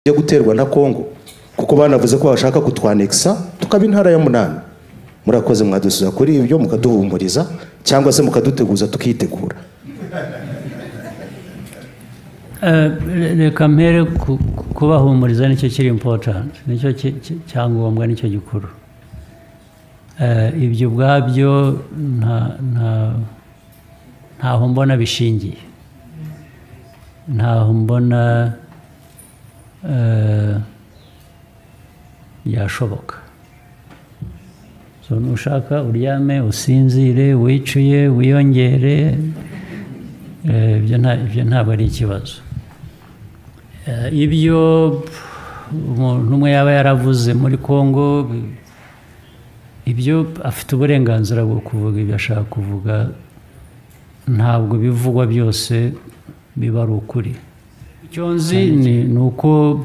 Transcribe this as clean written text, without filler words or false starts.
yo guterwa na Kongo kuko banavuze ko bashaka kutwanexa tukaba intara ya munani. Murakoze mwadusuza kuri ibyo mukaduhumuriza cyangwa se mukaduteguza tukitegura. Reka mpere kubahumuriza nicyo kiri important, nicyo cyangombwa, nicyo gikuru. Ibyo ubwabyo ntaho mbona bishingiye, ntaho mbona yashoboka. So nushaka uryame usinzire wicuye wiyongere, ibyo ntabwo ari ikibazo. Ibyo umuntu umwe yaba yaravuze muri Kongo, ibyo afite uburenganzira bwo kuvuga ibyo ashaka kuvuga, ntabwo bivugwa byose biba ari ukuri. Icyo nzi ni uko